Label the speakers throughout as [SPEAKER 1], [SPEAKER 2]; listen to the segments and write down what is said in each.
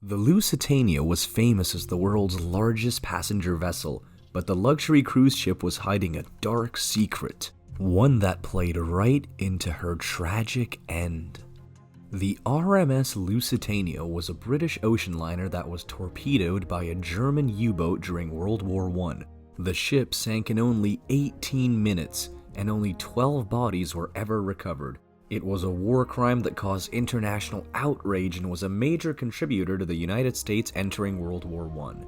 [SPEAKER 1] The Lusitania was famous as the world's largest passenger vessel, but the luxury cruise ship was hiding a dark secret, one that played right into her tragic end. The RMS Lusitania was a British ocean liner that was torpedoed by a German U-boat during World War I. The ship sank in only 18 minutes, and only 12 bodies were ever recovered. It was a war crime that caused international outrage and was a major contributor to the United States entering World War I.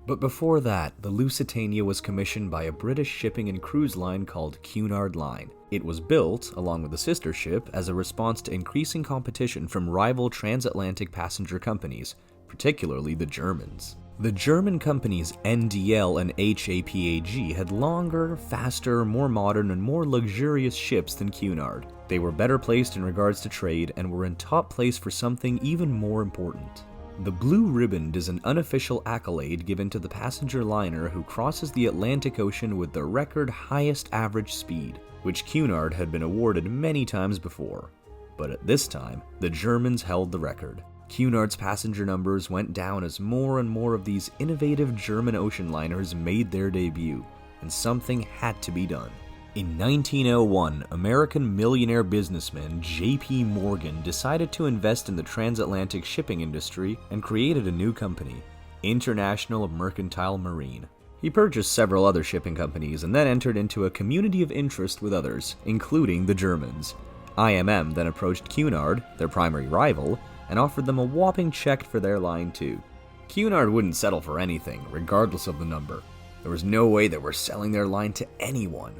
[SPEAKER 1] But before that, the Lusitania was commissioned by a British shipping and cruise line called Cunard Line. It was built, along with a sister ship, as a response to increasing competition from rival transatlantic passenger companies, particularly the Germans. The German companies NDL and HAPAG had longer, faster, more modern, and more luxurious ships than Cunard. They were better placed in regards to trade and were in top place for something even more important. The Blue Riband is an unofficial accolade given to the passenger liner who crosses the Atlantic Ocean with the record highest average speed, which Cunard had been awarded many times before. But at this time, the Germans held the record. Cunard's passenger numbers went down as more and more of these innovative German ocean liners made their debut, and something had to be done. In 1901, American millionaire businessman J.P. Morgan decided to invest in the transatlantic shipping industry and created a new company, International Mercantile Marine. He purchased several other shipping companies and then entered into a community of interest with others, including the Germans. IMM then approached Cunard, their primary rival, and offered them a whopping check for their line too. Cunard wouldn't settle for anything, regardless of the number. There was no way they were selling their line to anyone.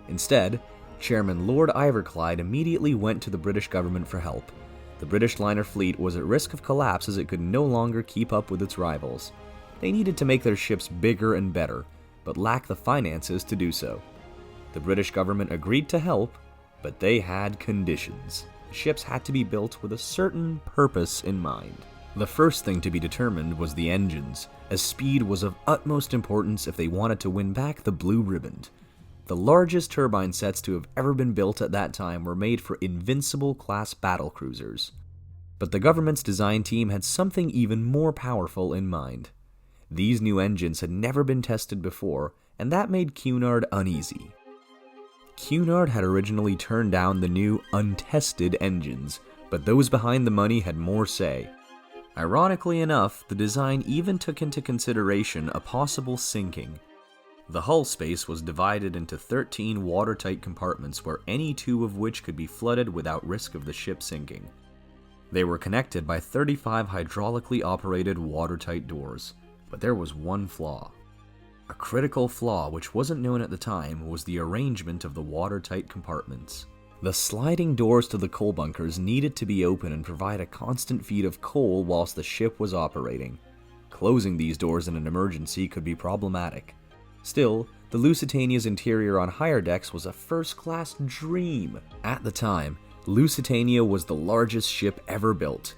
[SPEAKER 1] Instead, Chairman Lord Iverclyde immediately went to the British government for help. The British liner fleet was at risk of collapse as it could no longer keep up with its rivals. They needed to make their ships bigger and better, but lacked the finances to do so. The British government agreed to help, but they had conditions. Ships had to be built with a certain purpose in mind. The first thing to be determined was the engines, as speed was of utmost importance if they wanted to win back the Blue Riband. The largest turbine sets to have ever been built at that time were made for Invincible-class battlecruisers. But the government's design team had something even more powerful in mind. These new engines had never been tested before, and that made Cunard uneasy. Cunard had originally turned down the new, untested engines, but those behind the money had more say. Ironically enough, the design even took into consideration a possible sinking. The hull space was divided into 13 watertight compartments where any two of which could be flooded without risk of the ship sinking. They were connected by 35 hydraulically operated watertight doors, but there was one flaw. A critical flaw which wasn't known at the time was the arrangement of the watertight compartments. The sliding doors to the coal bunkers needed to be open and provide a constant feed of coal whilst the ship was operating. Closing these doors in an emergency could be problematic. Still, the Lusitania's interior on higher decks was a first-class dream. At the time, Lusitania was the largest ship ever built.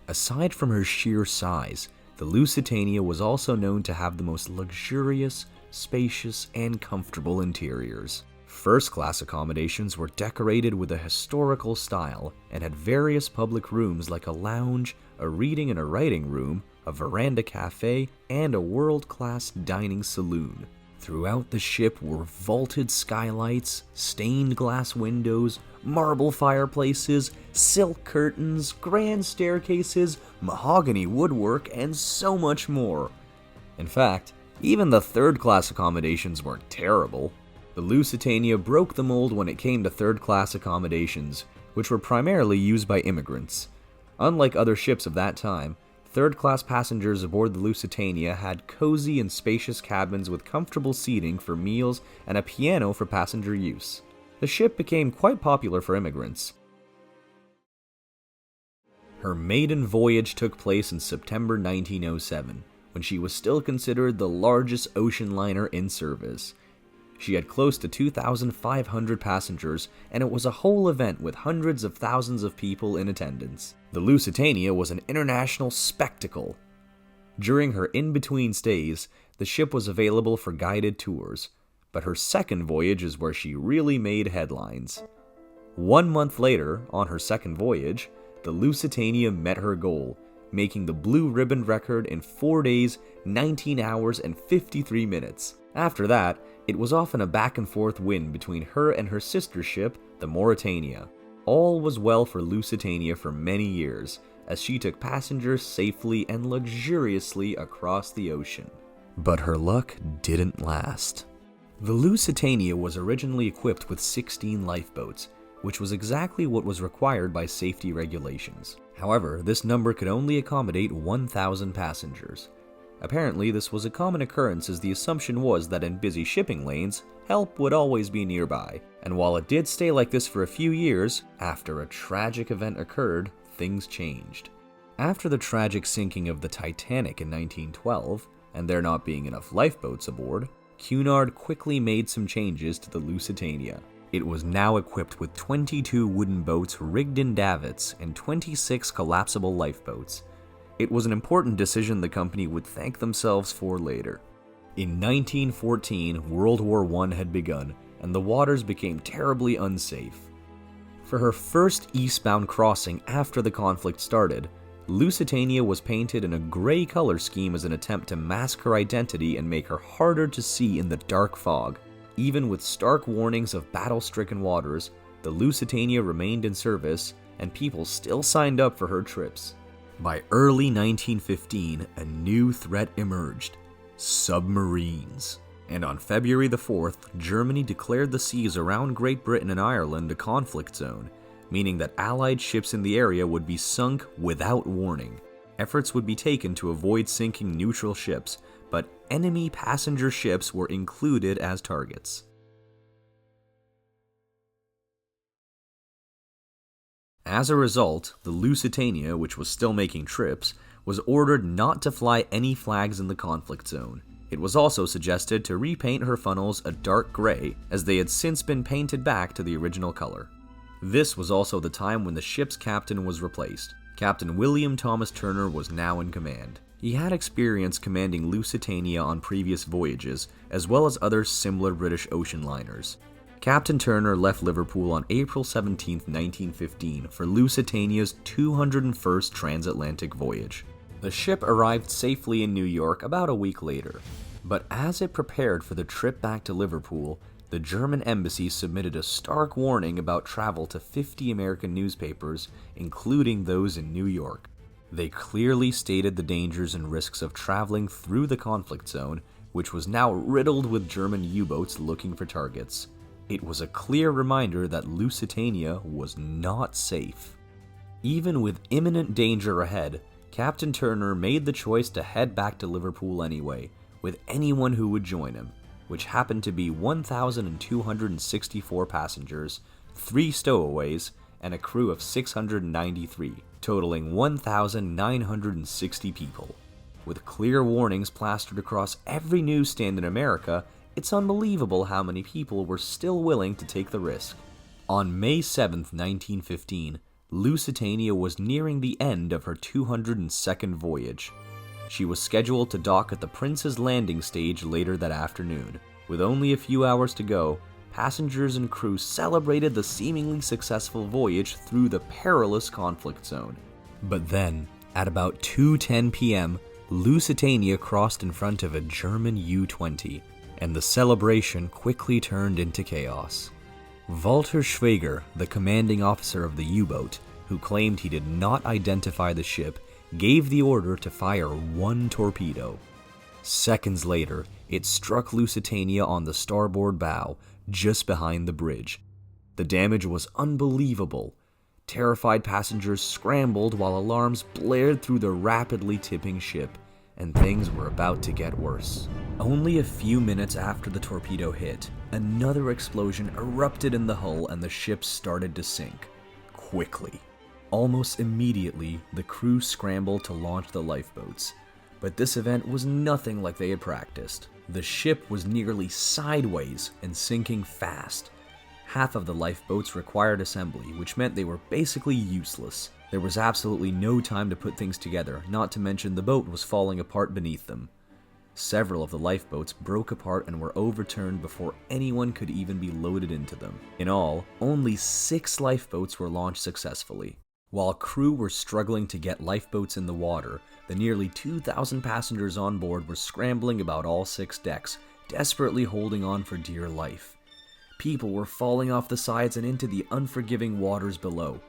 [SPEAKER 1] Aside from her sheer size, the Lusitania was also known to have the most luxurious, spacious, and comfortable interiors. First-class accommodations were decorated with a historical style and had various public rooms like a lounge, a reading and a writing room, a veranda cafe, and a world-class dining saloon. Throughout the ship were vaulted skylights, stained glass windows, marble fireplaces, silk curtains, grand staircases, mahogany woodwork, and so much more. In fact, even the third-class accommodations weren't terrible. The Lusitania broke the mold when it came to third-class accommodations, which were primarily used by immigrants. Unlike other ships of that time, third-class passengers aboard the Lusitania had cozy and spacious cabins with comfortable seating for meals and a piano for passenger use. The ship became quite popular for immigrants. Her maiden voyage took place in September 1907, when she was still considered the largest ocean liner in service. She had close to 2,500 passengers, and it was a whole event with hundreds of thousands of people in attendance. The Lusitania was an international spectacle. During her in-between stays, the ship was available for guided tours, but her second voyage is where she really made headlines. 1 month later, on her second voyage, the Lusitania met her goal, making the blue ribbon record in 4 days, 19 hours, and 53 minutes. After that, it was often a back and forth win between her and her sister ship, the Mauretania. All was well for Lusitania for many years, as she took passengers safely and luxuriously across the ocean. But her luck didn't last. The Lusitania was originally equipped with 16 lifeboats, which was exactly what was required by safety regulations. However, this number could only accommodate 1,000 passengers. Apparently, this was a common occurrence as the assumption was that in busy shipping lanes, help would always be nearby. And while it did stay like this for a few years, after a tragic event occurred, things changed. After the tragic sinking of the Titanic in 1912, and there not being enough lifeboats aboard, Cunard quickly made some changes to the Lusitania. It was now equipped with 22 wooden boats rigged in davits and 26 collapsible lifeboats. It was an important decision the company would thank themselves for later. In 1914, World War I had begun, and the waters became terribly unsafe. For her first eastbound crossing after the conflict started, Lusitania was painted in a gray color scheme as an attempt to mask her identity and make her harder to see in the dark fog. Even with stark warnings of battle-stricken waters, the Lusitania remained in service, and people still signed up for her trips. By early 1915, a new threat emerged: submarines. And on February the 4th, Germany declared the seas around Great Britain and Ireland a conflict zone, meaning that Allied ships in the area would be sunk without warning. Efforts would be taken to avoid sinking neutral ships, but enemy passenger ships were included as targets. As a result, the Lusitania, which was still making trips, was ordered not to fly any flags in the conflict zone. It was also suggested to repaint her funnels a dark gray, as they had since been painted back to the original color. This was also the time when the ship's captain was replaced. Captain William Thomas Turner was now in command. He had experience commanding Lusitania on previous voyages, as well as other similar British ocean liners. Captain Turner left Liverpool on April 17, 1915 for Lusitania's 201st transatlantic voyage. The ship arrived safely in New York about a week later, but as it prepared for the trip back to Liverpool, the German embassy submitted a stark warning about travel to 50 American newspapers, including those in New York. They clearly stated the dangers and risks of traveling through the conflict zone, which was now riddled with German U-boats looking for targets. It was a clear reminder that Lusitania was not safe. Even with imminent danger ahead, Captain Turner made the choice to head back to Liverpool anyway, with anyone who would join him, which happened to be 1,264 passengers, 3 stowaways, and a crew of 693, totaling 1,960 people. With clear warnings plastered across every newsstand in America, it's unbelievable how many people were still willing to take the risk. On May 7, 1915, Lusitania was nearing the end of her 202nd voyage. She was scheduled to dock at the Prince's Landing stage later that afternoon. With only a few hours to go, passengers and crew celebrated the seemingly successful voyage through the perilous conflict zone. But then, at about 2:10 p.m., Lusitania crossed in front of a German U-20, and the celebration quickly turned into chaos. Walter Schweger, the commanding officer of the U-boat, who claimed he did not identify the ship, gave the order to fire 1 torpedo. Seconds later, it struck Lusitania on the starboard bow, just behind the bridge. The damage was unbelievable. Terrified passengers scrambled while alarms blared through the rapidly tipping ship, and things were about to get worse. Only a few minutes after the torpedo hit, another explosion erupted in the hull and the ship started to sink. Quickly. Almost immediately, the crew scrambled to launch the lifeboats, but this event was nothing like they had practiced. The ship was nearly sideways and sinking fast. Half of the lifeboats required assembly, which meant they were basically useless. There was absolutely no time to put things together, not to mention the boat was falling apart beneath them. Several of the lifeboats broke apart and were overturned before anyone could even be loaded into them. In all, only 6 lifeboats were launched successfully. While crew were struggling to get lifeboats in the water, the nearly 2,000 passengers on board were scrambling about all 6 decks, desperately holding on for dear life. People were falling off the sides and into the unforgiving waters below.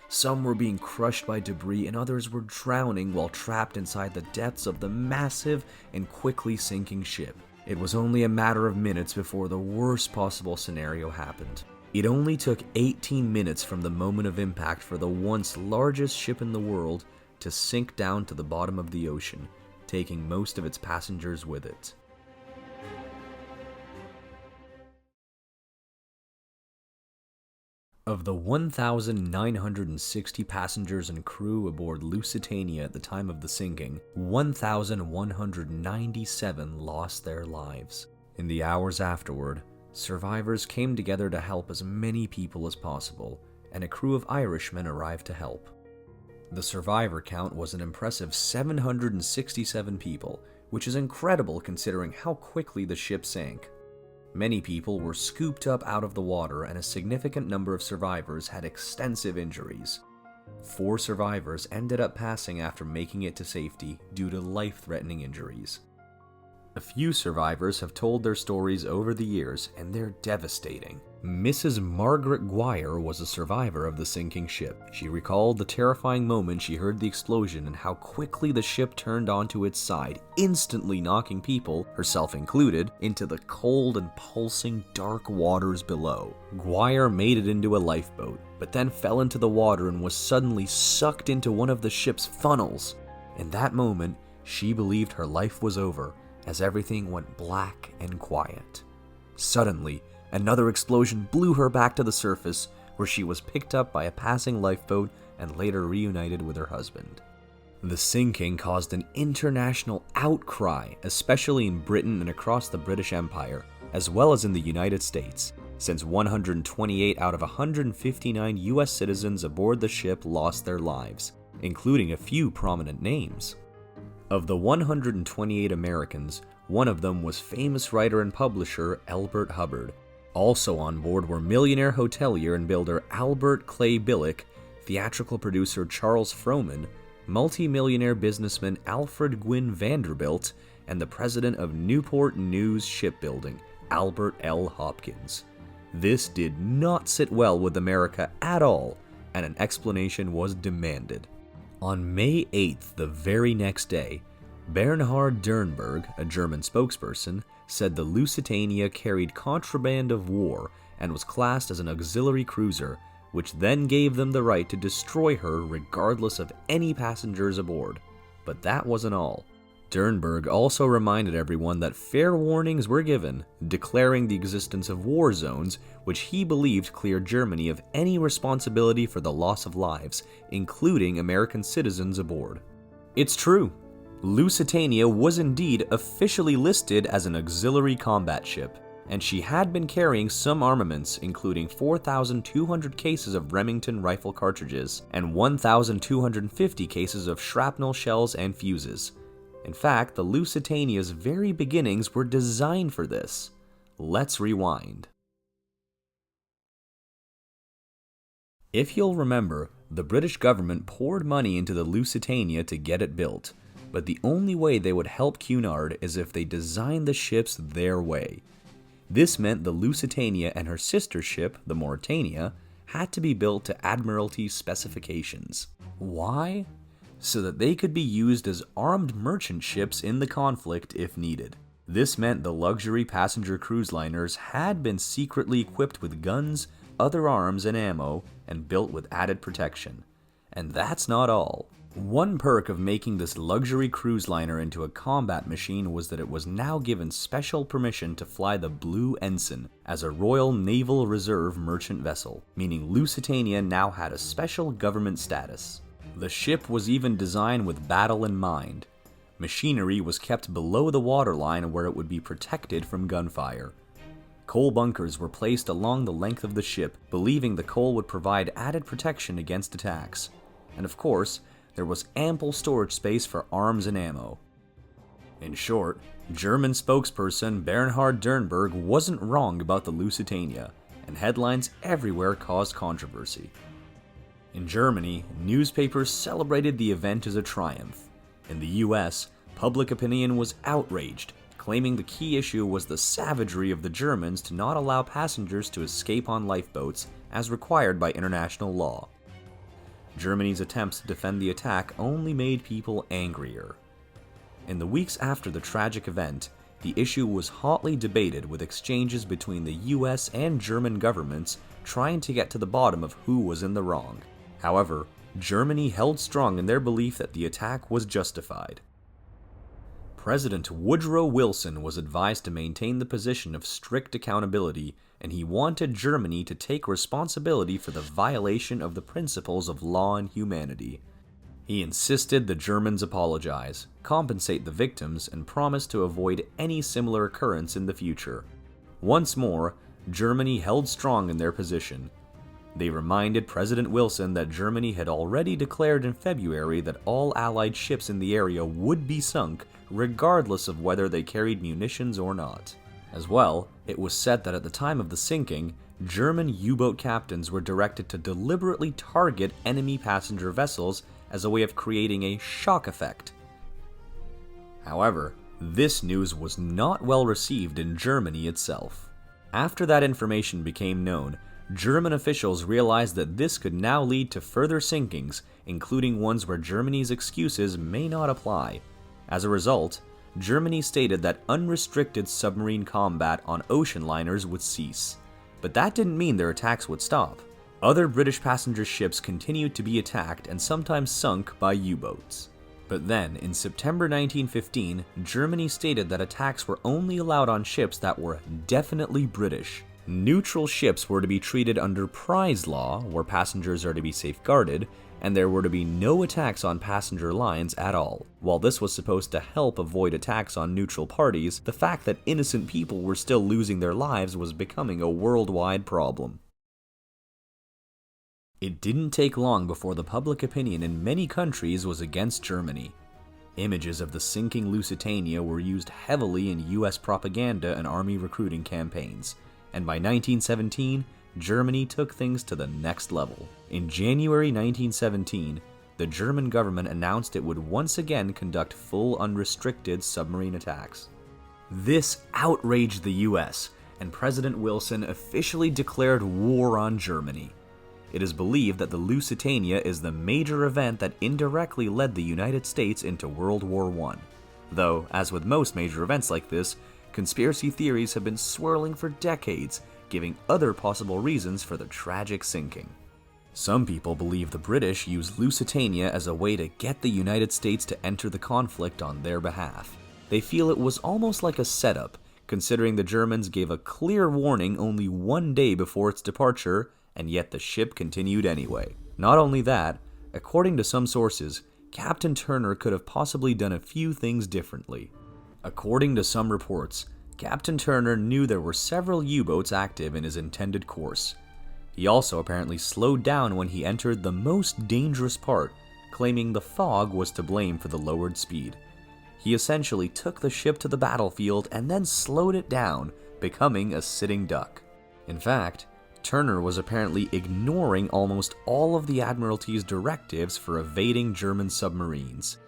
[SPEAKER 1] Some were being crushed by debris and others were drowning while trapped inside the depths of the massive and quickly sinking ship. It was only a matter of minutes before the worst possible scenario happened. It only took 18 minutes from the moment of impact for the once largest ship in the world to sink down to the bottom of the ocean, taking most of its passengers with it. Of the 1,960 passengers and crew aboard Lusitania at the time of the sinking, 1,197 lost their lives. In the hours afterward, survivors came together to help as many people as possible, and a crew of Irishmen arrived to help. The survivor count was an impressive 767 people, which is incredible considering how quickly the ship sank. Many people were scooped up out of the water, and a significant number of survivors had extensive injuries. 4 survivors ended up passing after making it to safety due to life-threatening injuries. A few survivors have told their stories over the years, and they're devastating. Mrs. Margaret Guire was a survivor of the sinking ship. She recalled the terrifying moment she heard the explosion and how quickly the ship turned onto its side, instantly knocking people, herself included, into the cold and pulsing dark waters below. Guire made it into a lifeboat, but then fell into the water and was suddenly sucked into one of the ship's funnels. In that moment, she believed her life was over, as everything went black and quiet. Suddenly, another explosion blew her back to the surface, where she was picked up by a passing lifeboat and later reunited with her husband. The sinking caused an international outcry, especially in Britain and across the British Empire, as well as in the United States, since 128 out of 159 US citizens aboard the ship lost their lives, including a few prominent names. Of the 128 Americans, one of them was famous writer and publisher Elbert Hubbard. Also on board were millionaire hotelier and builder Albert Clay Billick, theatrical producer Charles Frohman, multi-millionaire businessman Alfred Gwynn Vanderbilt, and the president of Newport News Shipbuilding, Albert L. Hopkins. This did not sit well with America at all, and an explanation was demanded. On May 8th, the very next day, Bernhard Dernberg, a German spokesperson, said the Lusitania carried contraband of war and was classed as an auxiliary cruiser, which then gave them the right to destroy her regardless of any passengers aboard. But that wasn't all. Dernberg also reminded everyone that fair warnings were given, declaring the existence of war zones, which he believed cleared Germany of any responsibility for the loss of lives, including American citizens aboard. It's true. Lusitania was indeed officially listed as an auxiliary combat ship, and she had been carrying some armaments, including 4,200 cases of Remington rifle cartridges and 1,250 cases of shrapnel shells and fuses. In fact, the Lusitania's very beginnings were designed for this. Let's rewind. If you'll remember, the British government poured money into the Lusitania to get it built, but the only way they would help Cunard is if they designed the ships their way. This meant the Lusitania and her sister ship, the Mauretania, had to be built to Admiralty specifications. Why? So that they could be used as armed merchant ships in the conflict if needed. This meant the luxury passenger cruise liners had been secretly equipped with guns, other arms and ammo, and built with added protection. And that's not all. One perk of making this luxury cruise liner into a combat machine was that it was now given special permission to fly the Blue Ensign as a Royal Naval Reserve merchant vessel, meaning Lusitania now had a special government status. The ship was even designed with battle in mind. Machinery was kept below the waterline where it would be protected from gunfire. Coal bunkers were placed along the length of the ship, believing the coal would provide added protection against attacks. And of course, there was ample storage space for arms and ammo. In short, German spokesperson Bernhard Dernberg wasn't wrong about the Lusitania, and headlines everywhere caused controversy. In Germany, newspapers celebrated the event as a triumph. In the US, public opinion was outraged, claiming the key issue was the savagery of the Germans to not allow passengers to escape on lifeboats as required by international law. Germany's attempts to defend the attack only made people angrier. In the weeks after the tragic event, the issue was hotly debated, with exchanges between the US and German governments trying to get to the bottom of who was in the wrong. However, Germany held strong in their belief that the attack was justified. President Woodrow Wilson was advised to maintain the position of strict accountability, and he wanted Germany to take responsibility for the violation of the principles of law and humanity. He insisted the Germans apologize, compensate the victims, and promise to avoid any similar occurrence in the future. Once more, Germany held strong in their position. They reminded President Wilson that Germany had already declared in February that all Allied ships in the area would be sunk, regardless of whether they carried munitions or not. As well, it was said that at the time of the sinking, German U-boat captains were directed to deliberately target enemy passenger vessels as a way of creating a shock effect. However, this news was not well received in Germany itself. After that information became known, German officials realized that this could now lead to further sinkings, including ones where Germany's excuses may not apply. As a result, Germany stated that unrestricted submarine combat on ocean liners would cease. But that didn't mean their attacks would stop. Other British passenger ships continued to be attacked and sometimes sunk by U-boats. But then, in September 1915, Germany stated that attacks were only allowed on ships that were definitely British. Neutral ships were to be treated under prize law, where passengers are to be safeguarded, and there were to be no attacks on passenger lines at all. While this was supposed to help avoid attacks on neutral parties, the fact that innocent people were still losing their lives was becoming a worldwide problem. It didn't take long before the public opinion in many countries was against Germany. Images of the sinking Lusitania were used heavily in US propaganda and army recruiting campaigns, and by 1917, Germany took things to the next level. In January 1917, the German government announced it would once again conduct full unrestricted submarine attacks. This outraged the US, and President Wilson officially declared war on Germany. It is believed that the Lusitania is the major event that indirectly led the United States into World War I. Though, as with most major events like this, conspiracy theories have been swirling for decades, giving other possible reasons for the tragic sinking. Some people believe the British used Lusitania as a way to get the United States to enter the conflict on their behalf. They feel it was almost like a setup, considering the Germans gave a clear warning only one day before its departure, and yet the ship continued anyway. Not only that, according to some sources, Captain Turner could have possibly done a few things differently. According to some reports, Captain Turner knew there were several U-boats active in his intended course. He also apparently slowed down when he entered the most dangerous part, claiming the fog was to blame for the lowered speed. He essentially took the ship to the battlefield and then slowed it down, becoming a sitting duck. In fact, Turner was apparently ignoring almost all of the Admiralty's directives for evading German submarines.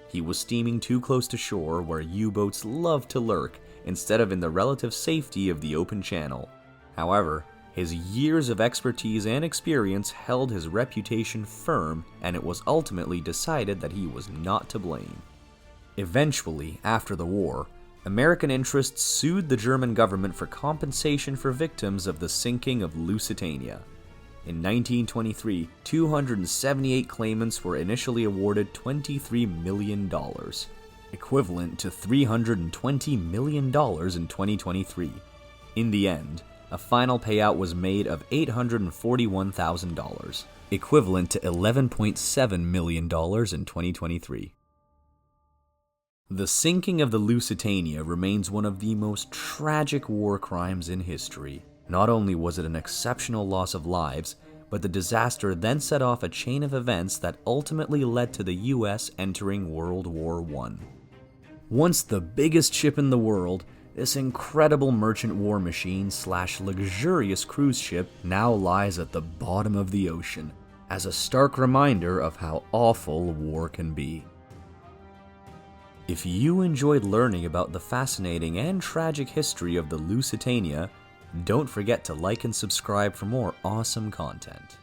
[SPEAKER 1] He was steaming too close to shore, where U-boats love to lurk, instead of in the relative safety of the open channel. However, his years of expertise and experience held his reputation firm, and it was ultimately decided that he was not to blame. Eventually, after the war, American interests sued the German government for compensation for victims of the sinking of Lusitania. In 1923, 278 claimants were initially awarded $23 million, equivalent to $320 million in 2023. In the end, a final payout was made of $841,000, equivalent to $11.7 million in 2023. The sinking of the Lusitania remains one of the most tragic war crimes in history. Not only was it an exceptional loss of lives, but the disaster then set off a chain of events that ultimately led to the US entering World War I. Once the biggest ship in the world, this incredible merchant war machine / luxurious cruise ship now lies at the bottom of the ocean, as a stark reminder of how awful war can be. If you enjoyed learning about the fascinating and tragic history of the Lusitania, don't forget to like and subscribe for more awesome content.